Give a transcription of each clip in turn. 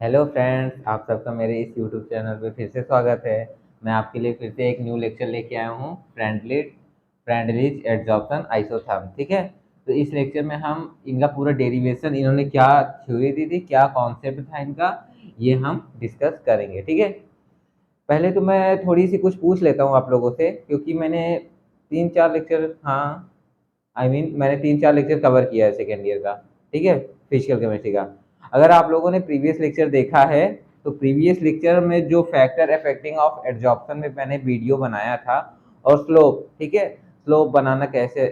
Hello friends, आप सबका मेरे इस यूट्यूब चैनल पे फिर से स्वागत है। मैं आपके लिए फिर से एक न्यू लेक्चर लेके आया हूँ, फ्रेंडलीज एड्जॉर्प्शन आइसोथर्म। ठीक है, तो इस लेक्चर में हम इनका पूरा डेरिवेशन, इन्होंने क्या थ्योरी दी थी, क्या कॉन्सेप्ट था इनका, ये हम डिस्कस करेंगे। ठीक है, पहले तो मैं थोड़ी सी कुछ पूछ लेता हूँ आप लोगों से, क्योंकि मैंने 3-4 लेक्चर, हाँ मैंने 3-4 लेक्चर कवर किया है सेकेंड ईयर का। ठीक है, फिजिकल केमिस्ट्री का। अगर आप लोगों ने प्रीवियस लेक्चर देखा है तो प्रीवियस लेक्चर में जो फैक्टर अफेक्टिंग ऑफ एड्जॉर्प्शन में मैंने वीडियो बनाया था, और स्लोप, ठीक है, स्लोप बनाना कैसे,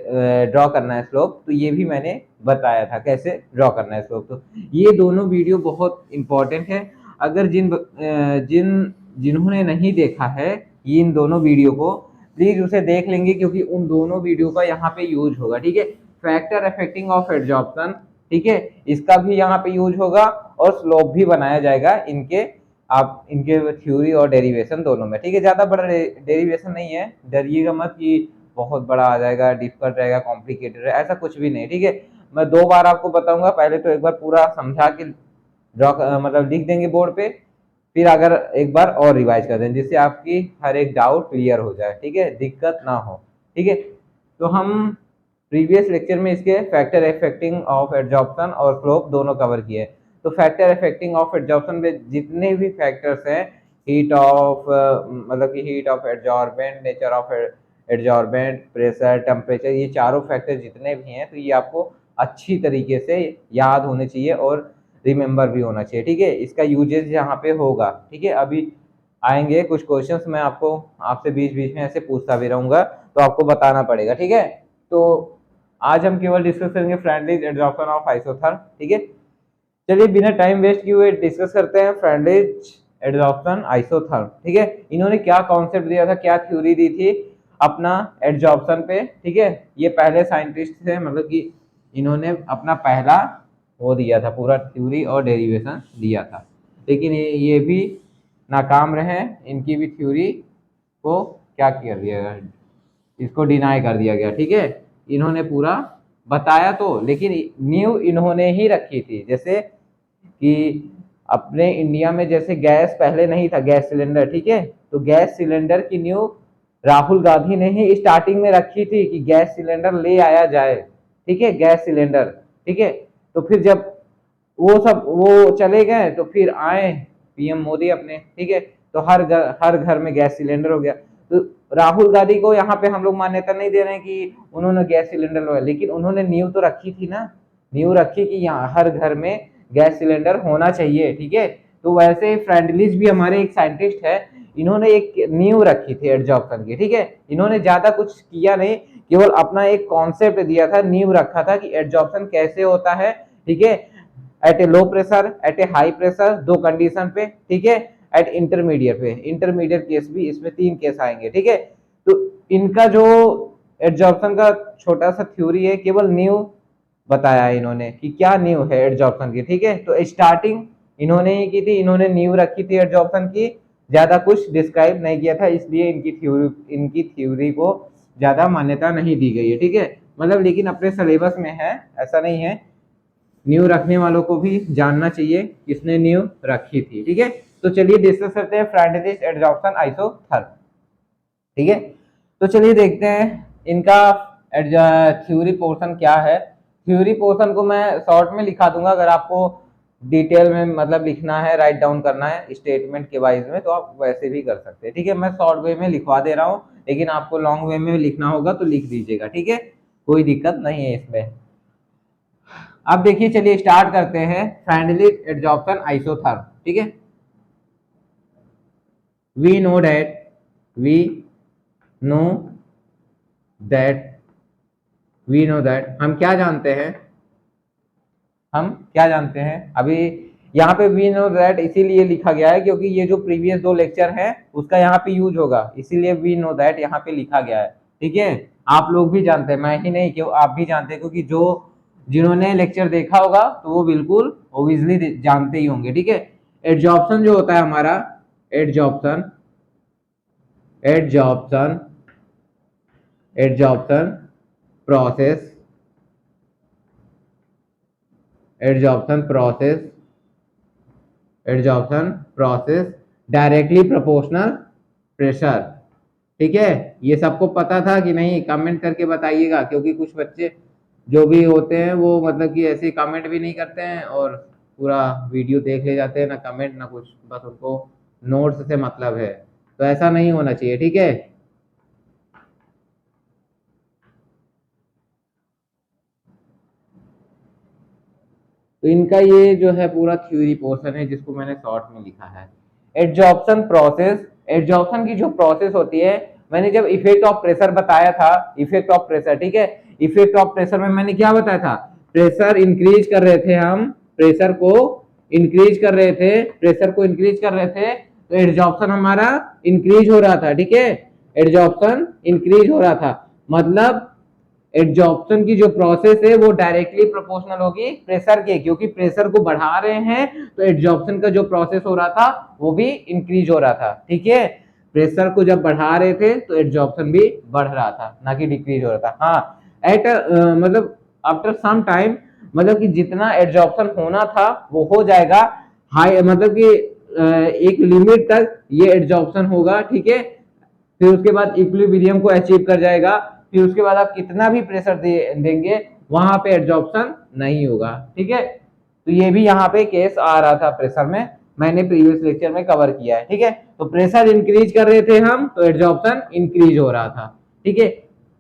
ड्रॉ करना है स्लोप, तो ये भी मैंने बताया था कैसे ड्रॉ करना है स्लोप। तो ये दोनों वीडियो बहुत इंपॉर्टेंट है। अगर जिन्होंने नहीं देखा है ये इन दोनों वीडियो को, प्लीज उसे देख लेंगे, क्योंकि उन दोनों वीडियो का यहाँ पे यूज होगा। ठीक है, फैक्टर अफेक्टिंग ऑफ एड्जॉर्प्शन, ठीक है, इसका भी यहाँ पे यूज होगा, और स्लोप भी बनाया जाएगा इनके, आप इनके थ्योरी और डेरिवेशन दोनों में। ठीक है, ज्यादा बड़ा डेरिवेशन नहीं है, डरिएगा मत कि बहुत बड़ा आ जाएगा, डिफिकल्ट रहेगा, कॉम्प्लिकेटेड है, ऐसा कुछ भी नहीं। ठीक है, मैं 2 बार आपको बताऊंगा, पहले तो एक बार पूरा समझा के ड्रॉ मतलब लिख देंगे बोर्ड पे, फिर अगर एक बार और रिवाइज कर दें, जिससे आपकी हर एक डाउट क्लियर हो जाए। ठीक है, दिक्कत ना हो। ठीक है, तो हम प्रीवियस लेक्चर में इसके फैक्टर इफेक्टिंग ऑफ एड्जॉर्प्शन और स्लोप दोनों कवर किए। तो फैक्टर इफेक्टिंग ऑफ एड्जॉर्प्शन में जितने भी फैक्टर्स हैं, हीट ऑफ मतलब कि heat of adsorbent, nature of adsorbent, pressure, temperature, ये चारों फैक्टर जितने भी हैं, तो ये आपको अच्छी तरीके से याद होने चाहिए और रिमेंबर भी होना चाहिए। ठीक है, इसका यूजेज यहाँ पे होगा। ठीक है, अभी आएंगे कुछ क्वेश्चंस, मैं आपको आपसे बीच बीच में ऐसे पूछता भी रहूंगा, तो आपको बताना पड़ेगा। ठीक है, तो आज हम केवल डिस्कस करेंगे फ्रेंडलीज एड्जॉर्प्शन ऑफ आइसोथर्म। ठीक है, चलिए बिना टाइम वेस्ट किए हुए डिस्कस करते हैं फ्रेंडलीज एड्जॉर्प्शन आइसोथर्म। ठीक है, इन्होंने क्या कॉन्सेप्ट दिया था, क्या थ्योरी दी थी अपना एड्जॉर्प्शन पे। ठीक है, ये पहले साइंटिस्ट थे, मतलब कि इन्होंने अपना पहला वो दिया था, पूरा थ्योरी और डेरिवेशन दिया था, लेकिन ये भी नाकाम रहे। इनकी भी थ्योरी को क्या किया दिया गया, इसको डिनाई कर दिया गया। ठीक है, इन्होंने पूरा बताया तो, लेकिन नींव इन्होंने ही रखी थी। जैसे कि अपने इंडिया में जैसे गैस पहले नहीं था, गैस सिलेंडर, ठीक है, तो गैस सिलेंडर की नींव राहुल गांधी ने ही स्टार्टिंग में रखी थी कि गैस सिलेंडर ले आया जाए। ठीक है, गैस सिलेंडर, ठीक है, तो फिर जब वो चले गए तो फिर आए पीएम मोदी अपने। ठीक है, तो हर घर में गैस सिलेंडर हो गया। तो राहुल गांधी को यहाँ पे हम लोग मान्यता नहीं दे रहे हैं कि उन्होंने गैस सिलेंडर लगाया, लेकिन उन्होंने नींव तो रखी थी ना, नींव रखी कि यहाँ हर घर में गैस सिलेंडर होना चाहिए। ठीक है, तो वैसे फ्रेंडलीज भी हमारे एक साइंटिस्ट है, इन्होंने एक नींव रखी थी एड्जॉर्प्शन की। ठीक है, इन्होंने ज्यादा कुछ किया नहीं, केवल अपना एक कॉन्सेप्ट दिया था, नींव रखा था कि एड्जॉर्प्शन कैसे होता है। ठीक है, एट ए लो प्रेशर, एट ए हाई प्रेशर, दो कंडीशन पे। ठीक है, एट इंटरमीडिएट पे, इंटरमीडिएट केस भी, इसमें 3 केस आएंगे। ठीक है, तो इनका जो एड्जॉर्प्शन का छोटा सा थ्योरी है, केवल न्यू बताया है इन्होंने कि क्या न्यू है एड्जॉर्प्शन की। ठीक है, तो स्टार्टिंग इन्होंने ही की थी, इन्होंने न्यू रखी थी एड्जॉर्प्शन की, ज्यादा कुछ डिस्क्राइब नहीं किया था, इसलिए इनकी थ्योरी को ज्यादा मान्यता नहीं दी गई है। ठीक है, मतलब लेकिन अपने सिलेबस में है, ऐसा नहीं है, न्यू रखने वालों को भी जानना चाहिए किसने न्यू रखी थी। ठीक है, तो चलिए डिस्कस करते हैं फ्रेंडलीज एड्जॉर्प्शन आइसोथर्म। ठीक है, तो चलिए देखते हैं इनका थ्योरी पोर्शन क्या है। थ्योरी पोर्शन को मैं शॉर्ट में लिखा दूंगा, अगर आपको डिटेल में मतलब लिखना है, राइट डाउन करना है स्टेटमेंट के वाइज में, तो आप वैसे भी कर सकते हैं। ठीक है, मैं शॉर्ट वे में लिखवा दे रहा हूँ, लेकिन आपको लॉन्ग वे में लिखना होगा तो लिख दीजिएगा। ठीक है, कोई दिक्कत नहीं है इसमें। अब देखिए, चलिए स्टार्ट करते हैं फ्रेंडली एड्जॉर्प्शन आइसोथर्म। ठीक है, we know that we know that we know that, हम क्या जानते हैं, हम क्या जानते हैं। अभी यहाँ पे वी नो दैट इसीलिए लिखा गया है क्योंकि ये जो प्रीवियस 2 लेक्चर हैं उसका यहाँ पे यूज होगा, इसीलिए वी नो दैट यहाँ पे लिखा गया है। ठीक है, आप लोग भी जानते हैं, मैं ही नहीं क्यों, आप भी जानते हैं, क्योंकि जो जिन्होंने लेक्चर देखा होगा तो वो बिल्कुल ओबियसली जानते ही होंगे। ठीक है, एड्जॉर्प्शन जो होता है हमारा, adsorption adsorption adsorption process, adsorption process adsorption process directly proportional pressure. ठीक है, ये सबको पता था कि नहीं? कमेंट करके बताइएगा, क्योंकि कुछ बच्चे जो भी होते हैं वो मतलब कि ऐसे कमेंट भी नहीं करते हैं और पूरा वीडियो देख ले जाते हैं, ना कमेंट ना कुछ, बस उनको नोट्स से मतलब है। तो ऐसा नहीं होना चाहिए, ठीक है। तो इनका ये जो है पूरा थ्योरी पोर्शन है जिसको मैंने शॉर्ट में लिखा है। एडजॉर्प्शन प्रोसेस, एडजॉर्प्शन की जो प्रोसेस होती है, मैंने जब इफेक्ट ऑफ प्रेशर बताया था, इफेक्ट ऑफ प्रेशर, ठीक है, इफेक्ट ऑफ प्रेशर में मैंने क्या बताया था? प्रेशर इंक्रीज कर रहे थे हम, प्रेशर को इंक्रीज कर रहे थे, प्रेशर को इंक्रीज कर रहे थे, तो एडजॉर्प्शन हमारा इंक्रीज हो रहा था, ठीक है, एडजॉर्प्शन इंक्रीज हो रहा था। मतलब एडजॉर्प्शन की जो प्रोसेस है वो डायरेक्टली प्रोपोर्शनल होगी प्रेशर के, क्योंकि प्रेशर को बढ़ा रहे हैं तो एडजॉर्प्शन का जो प्रोसेस हो रहा था वो भी इंक्रीज हो रहा था, ठीक है। प्रेशर को जब बढ़ा रहे थे तो एडजॉर्प्शन भी बढ़ रहा था, ना कि डिक्रीज हो रहा था। हाँ, एट मतलब आफ्टर सम टाइम, मतलब कि जितना एडजॉर्प्शन होना था वो हो जाएगा हाई, मतलब कि एक लिमिट तक ये एडजॉर्प्शन होगा, ठीक है। फिर उसके बाद इक्विलिब्रियम को अचीव कर जाएगा, फिर उसके बाद आप कितना भी प्रेशर देंगे वहां पे एडजॉर्प्शन नहीं होगा, ठीक है। तो ये भी यहाँ पे केस आ रहा था प्रेशर में, मैंने प्रीवियस लेक्चर में कवर किया है, ठीक है। तो प्रेशर इंक्रीज कर रहे थे हम तो एडजॉर्प्शन इंक्रीज हो रहा था, ठीक है।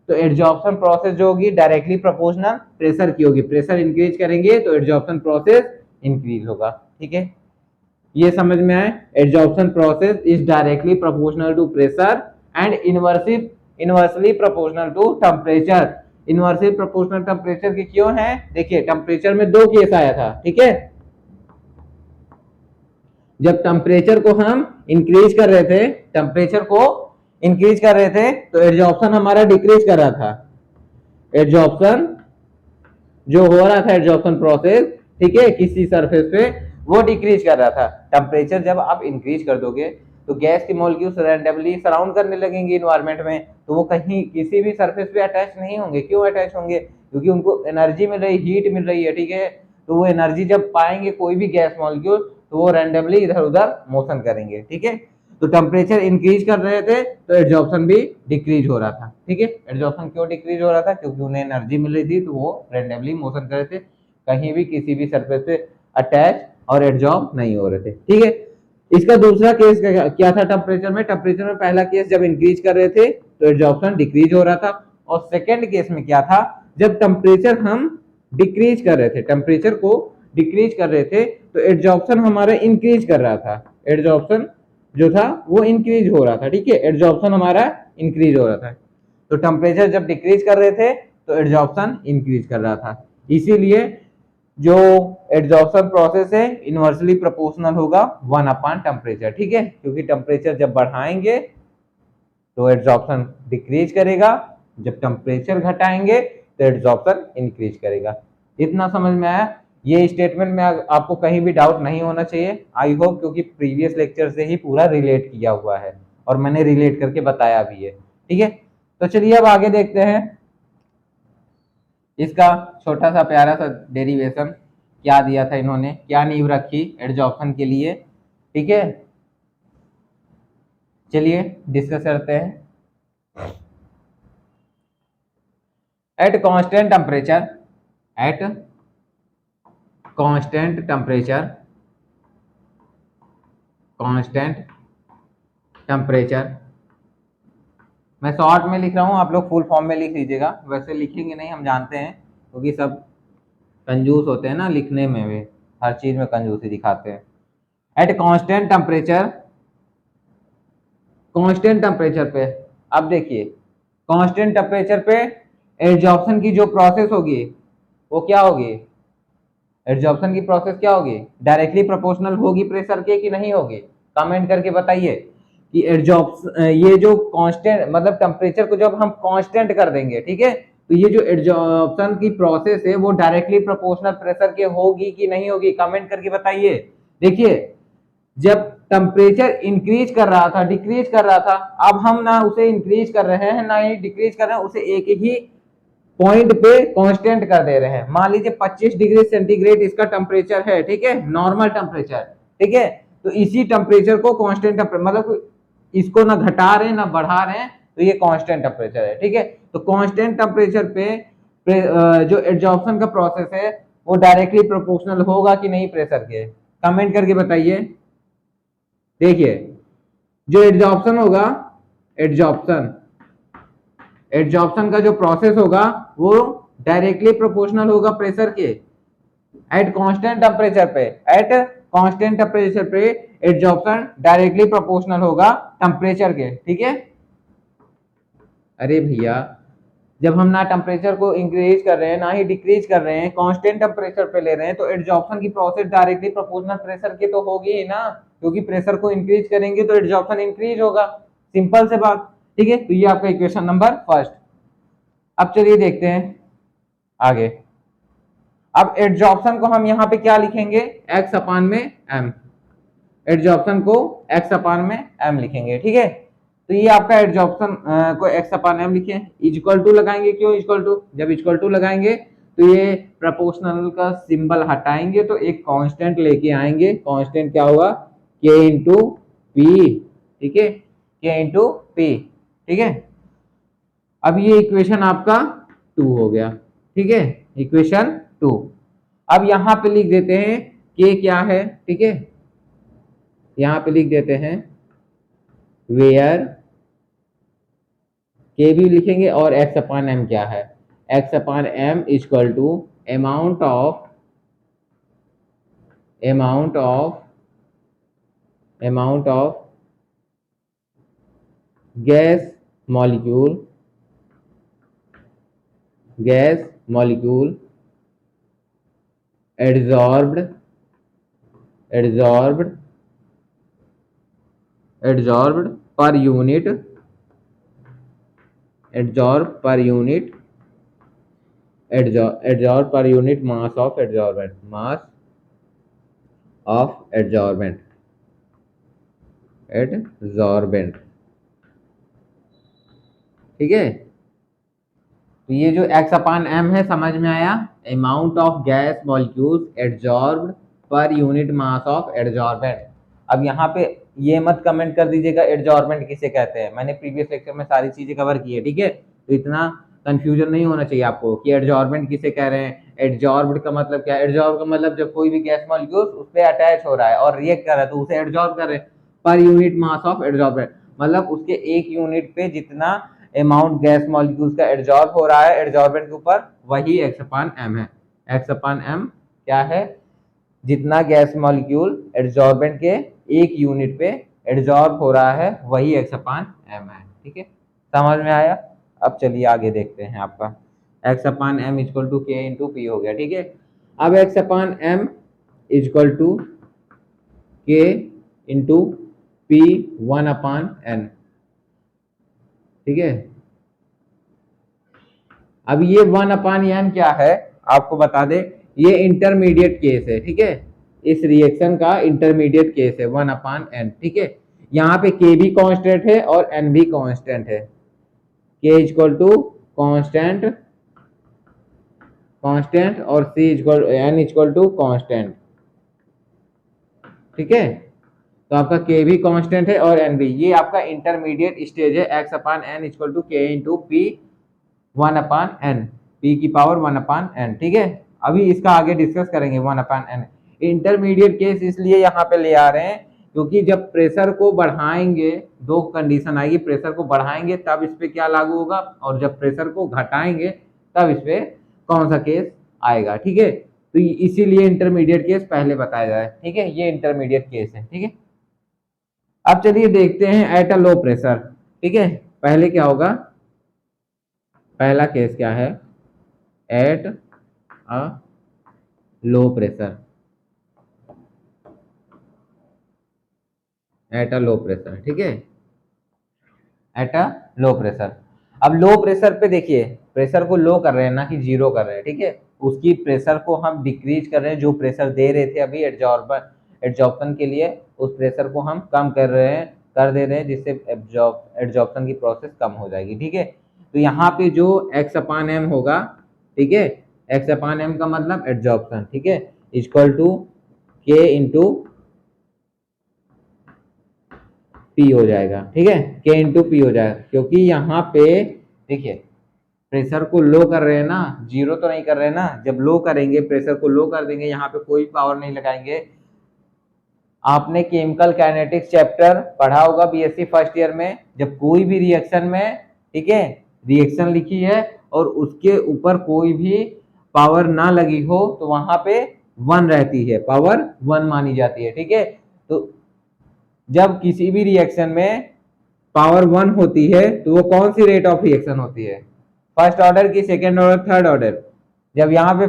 तो एडजॉर्प्शन प्रोसेस जो होगी डायरेक्टली प्रोपोर्शनल प्रेशर की होगी, प्रेशर इंक्रीज करेंगे तो एडजॉर्प्शन प्रोसेस इंक्रीज होगा, ठीक है। ये समझ में आए? Adsorption process is directly proportional to pressure and inversely proportional to temperature. Inversely proportional temperature के क्यों है? देखिए, टेम्परेचर में दो केस आया था, ठीक है। जब टेम्परेचर को हम इंक्रीज कर रहे थे, टेम्परेचर को इंक्रीज कर रहे थे तो एडजॉर्प्शन हमारा डिक्रीज कर रहा था। एडजॉर्प्शन जो हो रहा था, एडजॉर्प्शन प्रोसेस, ठीक है, किसी सरफेस पे वो डिक्रीज कर रहा था। टेम्परेचर जब आप इंक्रीज कर दोगे तो गैस की मॉलिक्यूल्स रैंडमली सराउंड करने लगेंगे इन्वायरमेंट में, तो वो कहीं किसी भी सरफेस पे अटैच नहीं होंगे। क्यों अटैच होंगे? क्योंकि उनको एनर्जी मिल रही, हीट मिल रही है, ठीक है। तो वो एनर्जी जब पाएंगे कोई भी गैस मॉलिक्यूल तो वो रैंडमली इधर उधर मोशन करेंगे, ठीक है। तो टेम्परेचर इंक्रीज कर रहे थे तो एडजॉर्प्शन भी डिक्रीज हो रहा था, ठीक है। एडजॉर्प्शन क्यों डिक्रीज हो रहा था? क्योंकि उन्हें एनर्जी मिल रही थी तो वो रैंडमली मोशन कर रहे थे, कहीं भी किसी भी सरफेस पे अटैच और एडजॉर्ब नहीं हो रहे थे, ठीक है। इसका दूसरा केस क्या था? टेम्परेचर में, टेम्परेचर में पहला केस जब इंक्रीज कर रहे थे तो एडजॉर्प्शन डिक्रीज हो रहा था, और सेकेंड केस में क्या था? जब टेम्परेचर हम डिक्रीज कर रहे थे, टेम्परेचर को डिक्रीज कर रहे थे तो एडजॉर्प्शन हमारा इंक्रीज कर रहा था, एडजॉर्प्शन जो था वो इंक्रीज हो रहा था, ठीक है, एडजॉर्प्शन हमारा इंक्रीज हो रहा था। तो टेम्परेचर जब डिक्रीज कर रहे थे तो एडजॉर्प्शन इंक्रीज कर रहा था, इसीलिए जो एडजॉर्प्शन प्रोसेस है इनवर्सली प्रोपोर्शनल होगा 1 टेम्परेचर, ठीक है। क्योंकि टेम्परेचर जब बढ़ाएंगे तो एडजॉर्प्शन डिक्रीज करेगा, जब टेम्परेचर घटाएंगे तो एडजॉर्प्शन इंक्रीज करेगा। इतना समझ में आया? ये स्टेटमेंट में आपको कहीं भी डाउट नहीं होना चाहिए, आई होप, क्योंकि प्रीवियस लेक्चर से ही पूरा रिलेट किया हुआ है और मैंने रिलेट करके बताया भी है, ठीक है। तो चलिए अब आगे देखते हैं इसका छोटा सा प्यारा सा डेरिवेशन क्या दिया था इन्होंने, क्या नींव रखी एडजॉर्प्शन के लिए, ठीक है। चलिए डिस्कस करते हैं। At constant temperature, at constant temperature, constant temperature, मैं शॉर्ट में लिख रहा हूँ, आप लोग फुल फॉर्म में लिख लीजिएगा, वैसे लिखेंगे नहीं हम जानते हैं, क्योंकि सब कंजूस होते हैं ना लिखने में, भी हर चीज में कंजूसी दिखाते हैं। At constant temperature, constant temperature पे, अब देखिए कांस्टेंट टेम्परेचर पे एडजॉर्प्शन की जो प्रोसेस होगी वो क्या होगी? एडजॉर्प्शन की प्रोसेस क्या होगी? डायरेक्टली प्रोपोर्शनल होगी प्रेशर के कि नहीं होगी? कमेंट करके बताइए कि एडजॉर्प्शन, ये जो कांस्टेंट मतलब टेम्परेचर को जब हम कांस्टेंट कर देंगे, ठीक है, तो ये जो एडजॉर्प्शन की प्रोसेस है वो डायरेक्टली प्रोपोर्शनल प्रेशर के होगी कि नहीं होगी? कमेंट करके बताइए। देखिए, जब टेम्परेचर इंक्रीज कर रहा था, डिक्रीज कर रहा था, अब हम ना उसे इंक्रीज कर रहे हैं ना ही डिक्रीज कर रहे हैं, उसे एक ही पॉइंट पे कांस्टेंट कर दे रहे हैं। मान लीजिए 25 डिग्री सेंटीग्रेड इसका टेम्परेचर है, ठीक है, नॉर्मल टेम्परेचर, ठीक है। तो इसी टेम्परेचर को कांस्टेंट टेम्परेचर, मतलब इसको ना घटा रहे हैं ना बढ़ा रहे हैं, तो ये कांस्टेंट टेम्परेचर है, ठीक है। तो कांस्टेंट टेम्परेचर पे जो एडजॉर्प्शन का प्रोसेस है वो डायरेक्टली प्रोपोर्शनल होगा कि नहीं प्रेशर के, कमेंट करके बताइए। देखिए जो एडजॉर्प्शन होगा, एडजॉर्प्शन एडजॉर्प्शन का जो प्रोसेस होगा वो डायरेक्टली प्रोपोर्शनल होगा प्रेशर के, एट कांस्टेंट टेम्परेचर पे, एट कांस्टेंट टेम्परेचर पे एडजॉर्प्शन डायरेक्टली प्रोपोर्शनल होगा टेम्परेचर के, ठीक है। अरे भैया जब हम ना टेम्परेचर को इंक्रीज कर रहे हैं ना ही डिक्रीज कर रहे हैं, कांस्टेंट टेम्परेचर पे ले रहे हैं, तो एडजॉर्प्शन की प्रोसेस डायरेक्टली प्रोपोर्शनल प्रेशर के तो होगी ही ना, क्योंकि प्रेशर को इंक्रीज करेंगे तो एडजॉर्प्शन इंक्रीज होगा, सिंपल से बात, ठीक है। तो ये आपका इक्वेशन नंबर फर्स्ट। अब चलिए देखते हैं आगे। अब एडजॉर्प्शन को हम यहाँ पे क्या लिखेंगे, एक्स अपान में एम, एडजॉर्प्शन को एक्स अपान में एम लिखेंगे, ठीक है। तो ये आपका एडजॉर्प्शन को एक्स अपान एम लिखे, इक्वल टू लगाएंगे, क्यों इक्वल टू, जब इक्वल टू लगाएंगे तो ये प्रोपोर्शनल का सिंबल हटाएंगे तो एक कांस्टेंट लेके आएंगे, कांस्टेंट क्या होगा, के इंटू पी, ठीक है, के इंटू पी, ठीक है। अब ये इक्वेशन आपका 2 हो गया, ठीक है, इक्वेशन 2। अब यहां पे लिख देते हैं के क्या है, ठीक है, यहां पे लिख देते हैं वेयर, के भी लिखेंगे और एक्स अपान एम क्या है, x upon M equal to amount of gas molecule adsorbed per unit, adsorb per unit mass of adsorbent, ठीक है। तो ये जो x अपान एम है समझ में आया, amount of gas molecules adsorbed per unit mass of adsorbent. अब यहाँ पे ये मत कमेंट कर दीजिएगा एडजॉर्बेंट किसे कहते हैं, मैंने प्रीवियस लेक्चर में सारी चीजें कवर की है, ठीक है। तो इतना कंफ्यूजन नहीं होना चाहिए आपको कि एडजॉर्बेंट किसे कह रहे हैं, एडजॉर्ब्ड का मतलब क्या है, एडजॉर्ब का मतलब जब कोई भी गैस मॉलिक्यूल उस पर अटैच हो रहा है और रिएक्ट कर रहा है तो उसे एडजॉर्ब कर रहे हैं। पर यूनिट मास ऑफ एडजॉर्बेंट मतलब उसके एक यूनिट पे जितना अमाउंट गैस मॉलिक्यूल्स का एडजॉर्ब हो रहा है एडजॉर्बेंट के ऊपर, वही एक्स अपान एम है। एक्स अपान एम क्या है, जितना गैस मॉलिक्यूल एडजॉर्बेंट के एक यूनिट पे एडजॉर्ब हो रहा है वही एक्स अपान एम है, ठीक है, समझ में आया। अब चलिए आगे देखते हैं, आपका x upon M equal to k into p हो गया, ठीक है। अब x upon M equal to k into p 1 upon n, ठीक है। अब ये 1 अपान एन क्या है आपको बता दे, ये इंटरमीडिएट केस है, ठीक है, इस रिएक्शन का इंटरमीडिएट केस है 1 अपान एन, ठीक है। यहाँ पे के भी कांस्टेंट है और एन भी कांस्टेंट है, के इक्वल टू कांस्टेंट और C equal N equal to constant, ठीक है। तो आपका के भी कांस्टेंट है और एन भी, ये आपका इंटरमीडिएट स्टेज है, x upon n equal to k into p 1 upon n, p की पावर 1 अपान एन, ठीक है। अभी इसका आगे डिस्कस करेंगे 1 अपान एन। इंटरमीडिएट केस इसलिए यहाँ पे ले आ रहे हैं क्योंकि जब प्रेशर को बढ़ाएंगे, दो कंडीशन आएगी, प्रेशर को बढ़ाएंगे तब इस पे क्या लागू होगा और जब प्रेशर को घटाएंगे तब इस पे कौन सा केस आएगा, ठीक है। तो इसीलिए इंटरमीडिएट केस पहले बताया जाए, ठीक है, ये इंटरमीडिएट केस है, ठीक है। अब चलिए देखते हैं एट अ लो प्रेशर, ठीक है। पहले क्या होगा, पहला केस क्या है, at a low pressure, at a low pressure, ठीक है, एट अ लो प्रेशर। अब लो प्रेशर पे देखिए प्रेशर को लो कर रहे हैं ना कि जीरो कर रहे हैं, ठीक है, उसकी प्रेशर को हम डिक्रीज कर रहे हैं, जो प्रेशर दे रहे थे अभी एडजॉर्प्शन के लिए उस प्रेशर को हम कम कर दे रहे हैं जिससे एडजॉर्प्शन की प्रोसेस कम हो जाएगी, ठीक है। तो यहाँ पे जो एक्स अपान एम होगा, ठीक है, एक्स अपान एम का मतलब एडजॉर्प्शन, ठीक है, equal to k into P हो जाएगा, ठीक है, K इंटू P हो जाएगा, क्योंकि यहाँ पे देखिए प्रेशर को लो कर रहे हैं ना, जीरो तो नहीं कर रहे हैं ना, जब लो करेंगे प्रेशर को लो कर देंगे, यहाँ पे कोई पावर नहीं लगाएंगे। आपने केमिकल काइनेटिक्स चैप्टर पढ़ा होगा बीएससी फर्स्ट ईयर में, जब कोई भी रिएक्शन में, ठीक है, रिएक्शन लिखी है और उसके ऊपर कोई भी पावर ना लगी हो तो वहां पे 1 रहती है, पावर 1 मानी जाती है, ठीक है। तो जब किसी भी रिएक्शन में पावर 1 होती है तो वो कौन सी रेट ऑफ रिएक्शन होती है, फर्स्ट ऑर्डर की, सेकेंड ऑर्डर, थर्ड ऑर्डर। जब यहाँ पे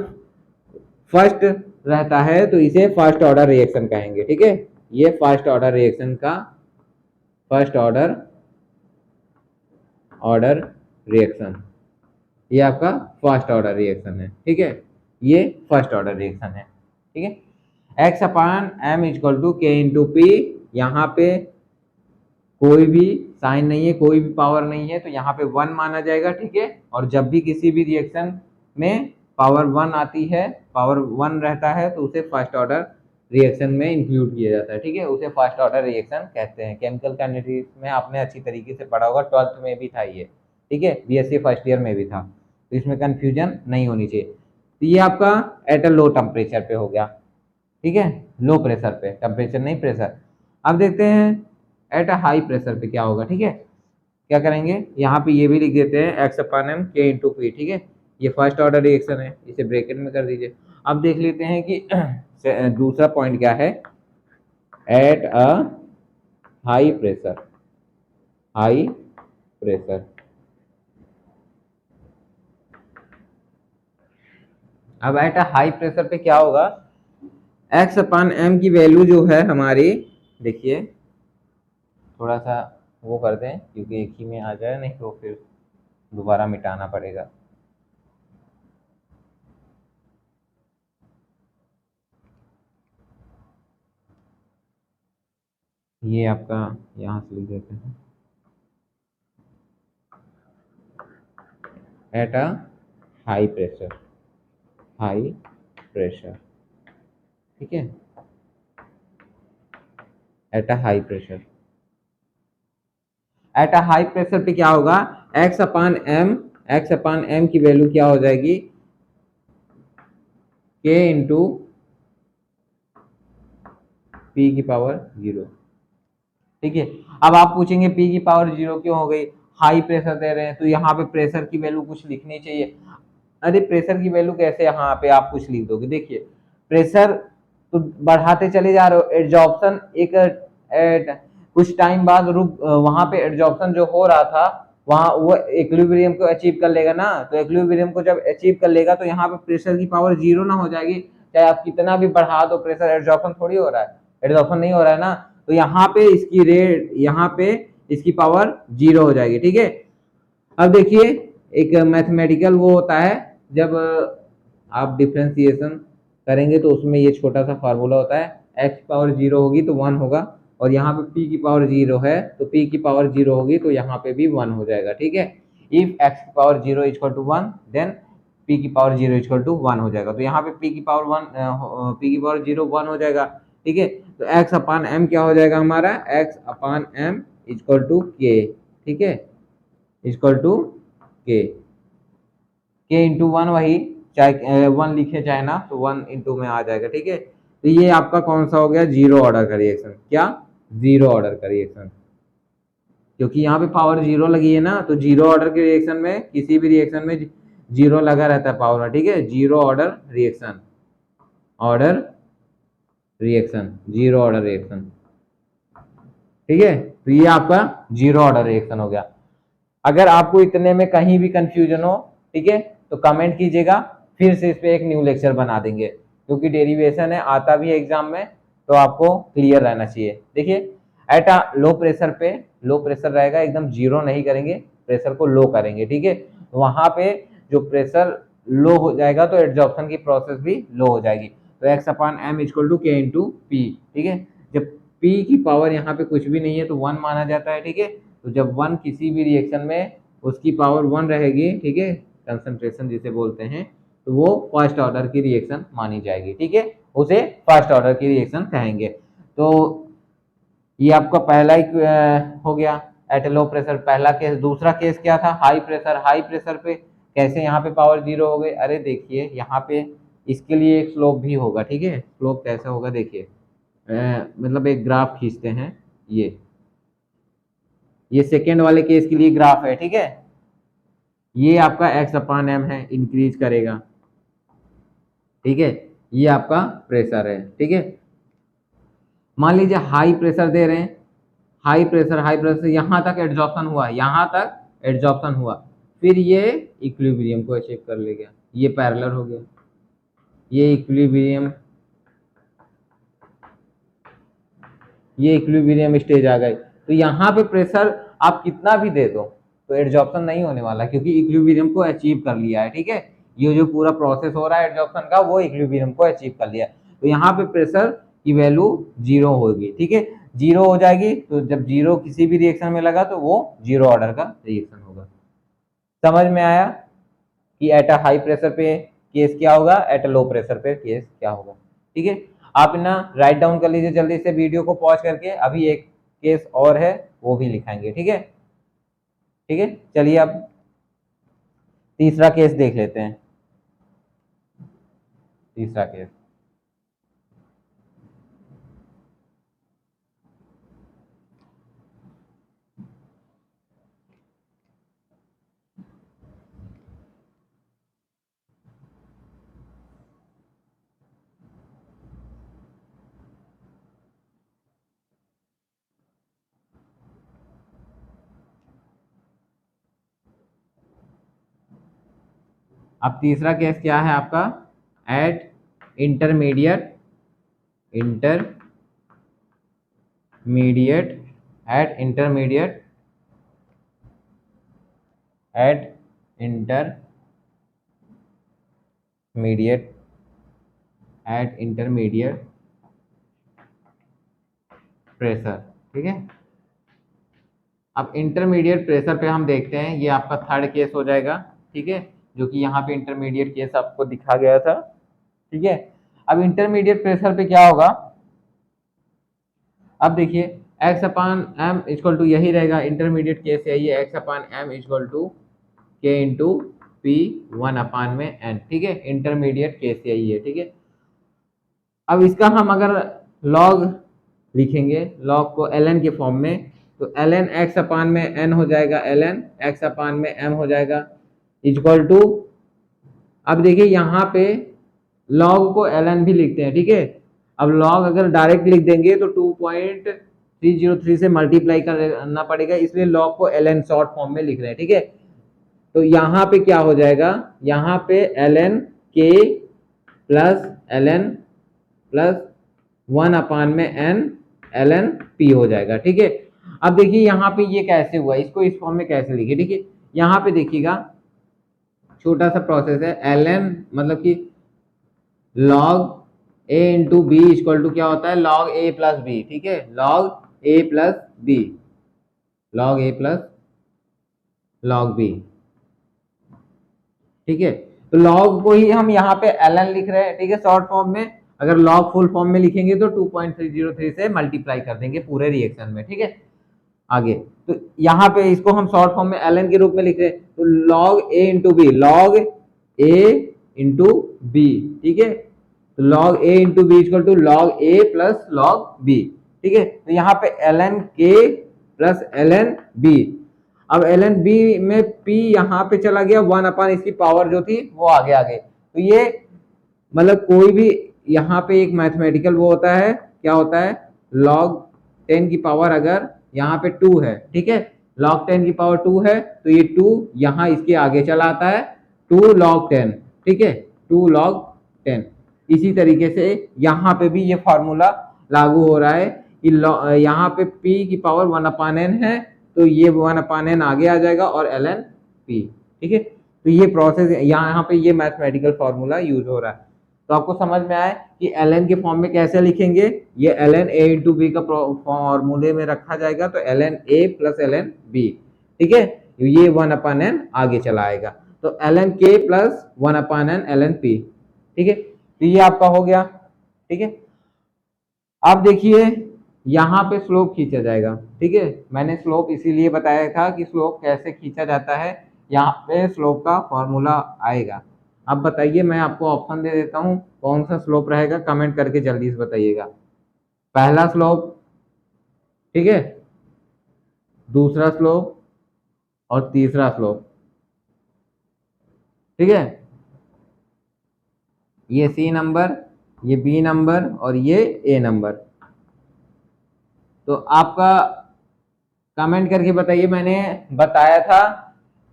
फर्स्ट रहता है तो इसे फर्स्ट ऑर्डर रिएक्शन कहेंगे, ठीक है। ये फर्स्ट ऑर्डर रिएक्शन का फर्स्ट ऑर्डर रिएक्शन, ये आपका फर्स्ट ऑर्डर रिएक्शन है, ठीक है, ये फर्स्ट ऑर्डर रिएक्शन है, ठीक है। X upon M equal to k into p, यहाँ पे कोई भी साइन नहीं है, कोई भी पावर नहीं है, तो यहाँ पे 1 माना जाएगा, ठीक है। और जब भी किसी भी रिएक्शन में पावर 1 आती है, पावर 1 रहता है, तो उसे फर्स्ट ऑर्डर रिएक्शन में इंक्लूड किया जाता है, ठीक है, उसे फर्स्ट ऑर्डर रिएक्शन कहते हैं। केमिकल काइनेटिक्स में आपने अच्छी तरीके से पढ़ा होगा, 12th में भी था ये, ठीक है, बीएससी फर्स्ट ईयर में भी था, तो इसमें कंफ्यूजन नहीं होनी चाहिए। तो ये आपका एट अ लो टेम्परेचर पे हो गया, ठीक है, लो प्रेशर पे, टेम्परेचर नहीं प्रेशर। अब देखते हैं एट अ हाई प्रेशर पे क्या होगा, ठीक है। क्या करेंगे, यहाँ पे ये भी लिख देते हैं एक्स अपान एम के इंटू पी, ठीक है, ये फर्स्ट ऑर्डर रिएक्शन है, इसे ब्रैकेट में कर दीजिए। अब देख लेते हैं कि दूसरा पॉइंट क्या है, at a high pressure, high pressure. अब एट अ हाई प्रेशर पे क्या होगा, एक्स अपान एम की वैल्यू जो है हमारी, देखिए थोड़ा सा वो कर दें क्योंकि एक ही में आ जाए, नहीं तो फिर दोबारा मिटाना पड़ेगा। ये आपका यहाँ से लिख देते हैं, at a high pressure, high pressure, ठीक है, at a high pressure. At a high pressure पे क्या होगा, x upon M, x upon M की वैल्यू क्या हो जाएगी, के इंटू पी की पावर 0, ठीक है। अब आप पूछेंगे पी की पावर 0 क्यों हो गई, हाई प्रेशर दे रहे हैं तो यहाँ पे प्रेशर की वैल्यू कुछ लिखनी चाहिए। अरे प्रेशर की वैल्यू कैसे यहाँ पे आप कुछ लिख दोगे, देखिए प्रेशर तो बढ़ाते चले जा रहे हो, एड्जॉर्प्शन एक कुछ टाइम बाद रुक, वहां पे एड्जॉर्प्शन जो हो रहा था वहां वो इक्विलिब्रियम को अचीव कर लेगा ना, तो इक्विलिब्रियम को जब अचीव कर लेगा तो यहाँ पे प्रेशर की पावर 0 ना हो जाएगी, चाहे आप कितना भी बढ़ा दो प्रेशर, एड्जॉर्प्शन थोड़ी हो रहा है, एड्जॉर्प्शन नहीं हो रहा है ना, तो यहाँ पे इसकी रेट, यहाँ पे इसकी पावर 0 हो जाएगी, ठीक है। अब देखिए एक मैथमेटिकल वो होता है, जब आप डिफ्रेंसिएशन करेंगे तो उसमें ये छोटा सा फार्मूला होता है, एक्स पावर 0 होगी तो 1 होगा, और यहाँ पे p की पावर 0 है तो p की पावर 0 होगी तो यहाँ पे भी 1 हो जाएगा, ठीक है। इफ x की power 0 equal to 1 then p की पावर 0 इक्वल टू 1 हो जाएगा, तो यहाँ पे p की पावर 1, p की पावर 0 1 हो जाएगा, ठीक है। तो x अपान m क्या हो जाएगा हमारा, x upon m equal to k, ठीक है, इक्वल टू के, के इंटू 1, वही चाहे 1 लिखे चाहे ना, तो 1 इंटू में आ जाएगा, ठीक है। तो ये आपका कौन सा हो गया, जीरो ऑर्डर का रिएक्शन, क्या, जीरो ऑर्डर का रिएक्शन, क्योंकि यहाँ पे पावर 0 लगी है ना, तो जीरो ऑर्डर के रिएक्शन में, किसी भी रिएक्शन में 0 लगा रहता है पावर, ठीक है, zero order reaction, order reaction, zero order reaction, ठीक है। तो ये आपका जीरो ऑर्डर रिएक्शन हो गया। अगर आपको इतने में कहीं भी कंफ्यूजन हो, ठीक है, तो कमेंट कीजिएगा, फिर से इस पे एक न्यू लेक्चर बना देंगे, क्योंकि डेरिवेशन है, आता भी है एग्जाम में, तो आपको क्लियर रहना चाहिए। देखिए एट अ लो प्रेशर पे, लो प्रेशर रहेगा, एकदम जीरो नहीं करेंगे, प्रेशर को लो करेंगे, ठीक है, तो वहां पे जो प्रेशर लो हो जाएगा तो एड्जॉर्प्शन की प्रोसेस भी लो हो जाएगी, तो x upon M equal to k into p, ठीक है। जब पी की पावर यहाँ पे कुछ भी नहीं है तो 1 माना जाता है, ठीक है, तो जब 1 किसी भी रिएक्शन में उसकी पावर 1 रहेगी, ठीक है, कंसंट्रेशन जिसे बोलते हैं, तो वो फर्स्ट ऑर्डर की रिएक्शन मानी जाएगी, ठीक है, उसे फर्स्ट ऑर्डर की रिएक्शन कहेंगे। तो ये आपका पहला ही हो गया एट लो प्रेशर, पहला केस। दूसरा केस क्या था, हाई प्रेशर। हाई प्रेशर पे कैसे यहाँ पे पावर जीरो हो गई, अरे देखिए यहाँ पे इसके लिए एक स्लोप भी होगा, ठीक है। स्लोप कैसा होगा देखिए, मतलब एक ग्राफ खींचते हैं, ये सेकेंड वाले केस के लिए ग्राफ है, ठीक है। ये आपका एक्स अपान एम है, इंक्रीज करेगा, ठीक है। ये आपका प्रेशर है, ठीक है। मान लीजिए हाई प्रेशर दे रहे हैं, हाई प्रेशर यहां तक एड्जॉर्प्शन हुआ, यहां तक एड्जॉर्प्शन हुआ, फिर ये इक्विलिब्रियम को अचीव कर ले गया, ये पैरेलल हो गया, ये इक्विलिब्रियम, ये इक्विलिब्रियम स्टेज आ गए। तो यहाँ पे प्रेशर आप कितना भी दे दो तो एड्जॉर्प्शन नहीं होने वाला, क्योंकि इक्विलिब्रियम को अचीव कर लिया है, ठीक है। ये जो पूरा प्रोसेस हो रहा है एड्जॉर्प्शन का, वो इक्विलिब्रियम को अचीव कर लिया है। तो यहाँ पे प्रेशर की वैल्यू जीरो होगी, ठीक है। जीरो हो जाएगी, तो जब जीरो किसी भी रिएक्शन में लगा तो वो जीरो ऑर्डर का रिएक्शन होगा। समझ में आया कि एट अ हाई प्रेशर पे केस क्या होगा, एट अ लो प्रेशर पे केस क्या होगा, ठीक है। आप ना राइट डाउन कर लीजिए जल्दी से वीडियो को पॉज करके, अभी एक केस और है वो भी लिखाएंगे, ठीक है। ठीक है, चलिए अब तीसरा केस देख लेते हैं। तीसरा केस, अब तीसरा केस क्या है आपका, eight intermediate, intermediate eight intermediate, eight intermediate, eight intermediate pressure, ठीक है। अब इंटरमीडिएट प्रेशर पे हम देखते हैं, ये आपका थर्ड केस हो जाएगा, ठीक है, जो कि यहाँ पे इंटरमीडिएट केस आपको दिखा गया था, ठीक है। अब इंटरमीडिएट प्रेशर पे क्या होगा, अब देखिए x upon M equal to यही रहेगा, इंटरमीडिएट केस यही है, x upon M equal to k into p one upon में एन, ठीक है। इंटरमीडिएट केस यही है, ठीक है। अब इसका हम अगर लॉग लिखेंगे, लॉग को एल एन के फॉर्म में, तो एल एन एक्स अपान में एन हो जाएगा, एल एन एक्स अपान में एम हो जाएगा, इक्वल टू, अब देखिए यहाँ पे लॉग को एल एन भी लिखते हैं, ठीक है। अब लॉग अगर डायरेक्ट लिख देंगे तो 2.303 से मल्टीप्लाई करना पड़ेगा, इसलिए लॉग को एल एन शॉर्ट फॉर्म में लिख रहे हैं, ठीक है। तो यहाँ पे क्या हो जाएगा, यहाँ पे l n k plus l n plus one upon में एन एल एन पी हो जाएगा, ठीक है। अब देखिए यहाँ पे ये कैसे हुआ, इसको इस फॉर्म में कैसे लिखे, ठीक है। यहाँ पे देखिएगा छोटा सा प्रोसेस है, एल एन मतलब कि log a into b equal to क्या होता है, लॉग ए प्लस बी, ठीक है। Log a plus b, log a plus log b, ठीक है। तो लॉग को ही हम यहाँ पे एल एन लिख रहे हैं, ठीक है, शॉर्ट फॉर्म में। अगर लॉग फुल फॉर्म में लिखेंगे तो 2.303 से मल्टीप्लाई कर देंगे पूरे रिएक्शन में, ठीक है। आगे तो यहाँ पे इसको हम शॉर्ट फॉर्म में एल एन के रूप में लिख रहे हैं, तो log a into b, log a into b, ठीक है। तो log a into b equal to log a plus log b, ठीक है। तो यहाँ पे l n k plus l n b, अब एल एन बी में पी यहाँ पे चला गया, वन अपान इसकी पावर जो थी वो आगे आ गई। तो ये मतलब कोई भी यहाँ पे एक मैथमेटिकल वो होता है, क्या होता है, लॉग 10 की पावर अगर यहाँ पे 2 है, ठीक है, लॉग 10 की पावर 2 है, तो ये 2 यहाँ इसके आगे चला आता है, 2 लॉग 10, ठीक है, 2 लॉग 10। इसी तरीके से यहाँ पे भी ये फॉर्मूला लागू हो रहा है कि यहाँ पे p की पावर 1 अपान n है, तो ये 1 अपान n आगे आ जाएगा और एल एन पी, ठीक है। तो ये प्रोसेस यहाँ पे ये मैथमेटिकल फॉर्मूला यूज हो रहा है। तो आपको समझ में आए कि एल एन के फॉर्म में कैसे लिखेंगे, ये l n a into b का फॉर्मूले में रखा जाएगा, तो l n a plus l n b, ठीक है। ये 1 अपान एन आगे चला आएगा, तो l n k plus 1 upon N L n P, ठीक है। तो ये आपका हो गया, ठीक है। अब देखिए यहाँ पे स्लोप खींचा जाएगा। ठीक है, मैंने स्लोप इसीलिए बताया था कि स्लोप कैसे खींचा जाता है, यहाँ पे स्लोप का फॉर्मूला आएगा। अब बताइए, मैं आपको ऑप्शन दे देता हूँ, कौन सा स्लोप रहेगा, कमेंट करके जल्दी से बताइएगा। पहला स्लोप, ठीक है, दूसरा स्लोप और तीसरा स्लोप। ठीक है, ये सी नंबर, ये बी नंबर और ये ए नंबर। तो आपका कमेंट करके बताइए, मैंने बताया था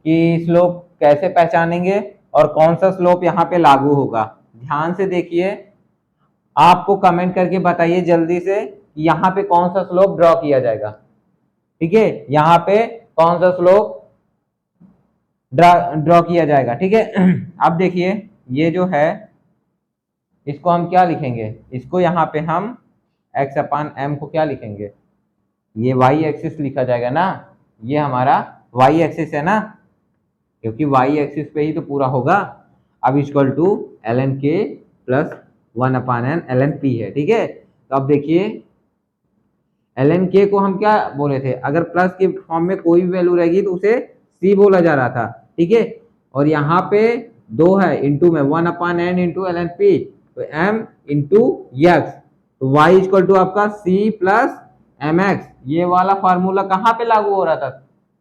कि स्लोप कैसे पहचानेंगे और कौन सा स्लोप यहाँ पे लागू होगा। ध्यान से देखिए, आपको कमेंट करके बताइए जल्दी से कि यहाँ पे कौन सा स्लोप ड्रॉ किया जाएगा। ठीक है, यहाँ पे कौन सा स्लोप ड्रॉ किया जाएगा। ठीक है, अब देखिए, ये जो है इसको हम क्या लिखेंगे, इसको यहाँ पे हम x अपान एम को क्या लिखेंगे, ये y एक्सिस लिखा जाएगा ना, ये हमारा y एक्सिस है ना, क्योंकि y एक्सिस पे ही तो पूरा होगा। अब equal to l n k plus 1/n l n p है। ठीक है, तो अब देखिए, एल एन के को हम क्या बोले थे, अगर प्लस के फॉर्म में कोई भी वैल्यू रहेगी तो उसे c बोला जा रहा था। ठीक है, और यहाँ पे 2 है, इंटू में 1/n into l n p, तो m इंटू यक्स, तो y इक्वल टू आपका c प्लस एम एक्स। ये वाला फार्मूला कहाँ पे लागू हो रहा था,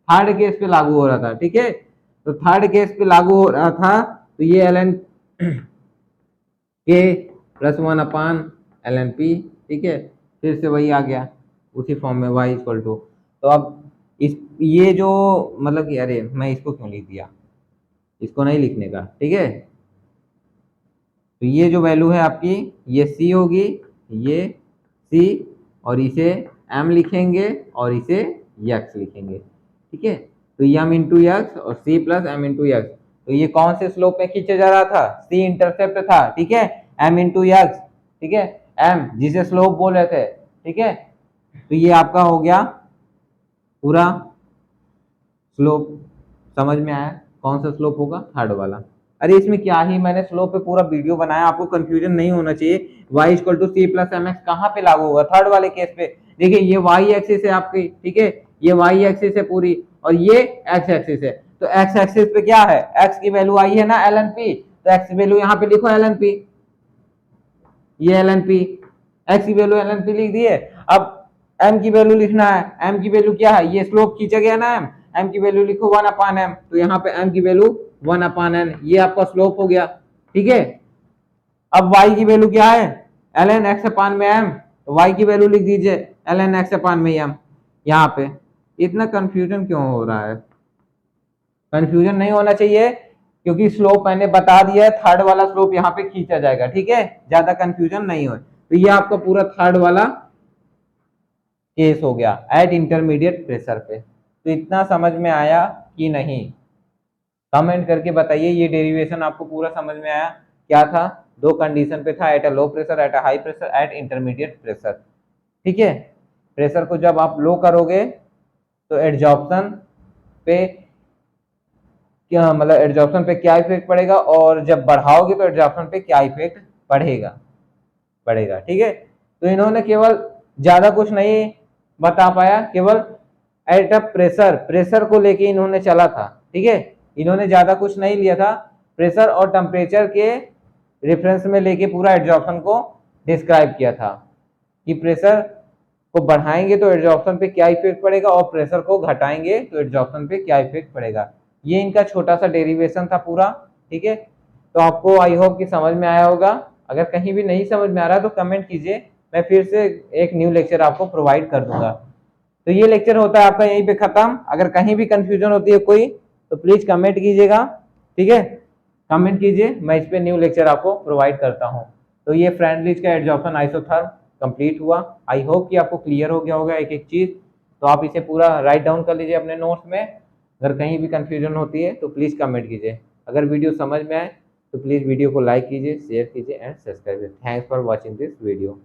थर्ड केस पे लागू हो रहा था। ठीक है, तो थर्ड केस पे लागू हो रहा था, तो ये l n k plus 1/ln p। ठीक है, फिर से वही आ गया उसी फॉर्म में y इक्वल टू। तो अब इस ये जो मतलब कि, अरे मैं इसको क्यों लिख दिया, इसको नहीं लिखने का। ठीक है, तो ये जो वैल्यू है आपकी, ये c होगी, ये c, और इसे m लिखेंगे और इसे x लिखेंगे। ठीक है, तो m इंटू यक्स और c plus m into x. तो ये कौन से स्लोप में खींचा जा रहा था, c इंटरसेप्ट था। ठीक है, m इंटू यक्स। ठीक है, m जिसे स्लोप बोल रहे थे। ठीक है, तो ये आपका हो गया पूरा स्लोप। समझ में आया कौन सा स्लोप होगा, थर्ड वाला। अरे इसमें क्या ही, मैंने स्लोप पे पूरा वीडियो बनाया, आपको कंफ्यूजन नहीं होना चाहिए। y equal to c plus m x कहाँ पे लागू होगा, थर्ड वाले केस पे। देखिए, ये y एक्सिस है आपकी। ठीक है, ये y एक्सिस है पूरी, और ये x एक्सिस है। तो x एक्सिस पे क्या है, x की वैल्यू आई है ना एल एन पी, तो x की वैल्यू यहाँ पे लिखो एल एन पी, ये एल एन पी, x की वैल्यू एल एन पी लिख दिए। अब m की वैल्यू लिखना है, m की वैल्यू क्या है, ये स्लोप खींचा गया ना m की वैल्यू लिखो 1/m, तो यहाँ पे m की वैल्यू 1/n, ये आपका स्लोप हो गया। ठीक है, अब y की वैल्यू क्या है, ln x अपान में m, तो y की वैल्यू लिख दीजिए ln x अपान में m। यहाँ पे इतना कंफ्यूजन क्यों हो रहा है, कंफ्यूजन नहीं होना चाहिए, क्योंकि स्लोप मैंने बता दिया है, थर्ड वाला स्लोप यहाँ पे खींचा जाएगा। ठीक है, ज्यादा कंफ्यूजन नहीं हो। तो ये आपका पूरा थर्ड वाला केस हो गया एट इंटरमीडिएट प्रेशर पे। तो इतना समझ में आया कि नहीं, कमेंट करके बताइए। ये डेरिवेशन आपको पूरा समझ में आया, क्या था, दो कंडीशन पे था, at a low pressure, at a high pressure, eight intermediate pressure. ठीक है, प्रेशर को जब आप लो करोगे तो एड्जॉर्प्शन पे क्या, मतलब एड्जॉर्प्शन पे क्या इफेक्ट पड़ेगा, और जब बढ़ाओगे तो एड्जॉर्प्शन पे क्या इफेक्ट पड़ेगा पड़ेगा। ठीक है, तो इन्होंने केवल ज्यादा कुछ नहीं बता पाया, केवल एट अ प्रेशर, प्रेशर को लेके इन्होंने चला था। ठीक है, इन्होंने ज्यादा कुछ नहीं लिया था, प्रेशर और टेम्परेचर के रेफरेंस में लेके पूरा एड्जॉर्प्शन को डिस्क्राइब किया था कि प्रेशर को बढ़ाएंगे तो एड्जॉर्प्शन पे क्या इफेक्ट पड़ेगा, और प्रेशर को घटाएंगे तो एड्जॉर्प्शन पे क्या इफेक्ट पड़ेगा। ये इनका छोटा सा डेरिवेशन था पूरा। ठीक है, तो आपको आई होप कि समझ में आया होगा। अगर कहीं भी नहीं समझ में आ रहा तो कमेंट कीजिए, मैं फिर से एक न्यू लेक्चर आपको प्रोवाइड कर दूंगा। तो ये लेक्चर होता है आपका यहीं पे खत्म। अगर कहीं भी कंफ्यूजन होती है कोई, तो प्लीज कमेंट कीजिएगा। ठीक है, कमेंट कीजिए, मैं इस पे न्यू लेक्चर आपको प्रोवाइड करता हूँ। तो ये फ्रेंडलीज का एड्जॉर्प्शन आइसोथर्म कंप्लीट हुआ। आई होप कि आपको क्लियर हो गया होगा एक एक चीज। तो आप इसे पूरा राइट डाउन कर लीजिए अपने नोट्स में। अगर कहीं भी कंफ्यूजन होती है तो प्लीज कमेंट कीजिए। अगर वीडियो समझ में आए तो प्लीज वीडियो को लाइक कीजिए, शेयर कीजिए and subscribe. Thanks for watching this video.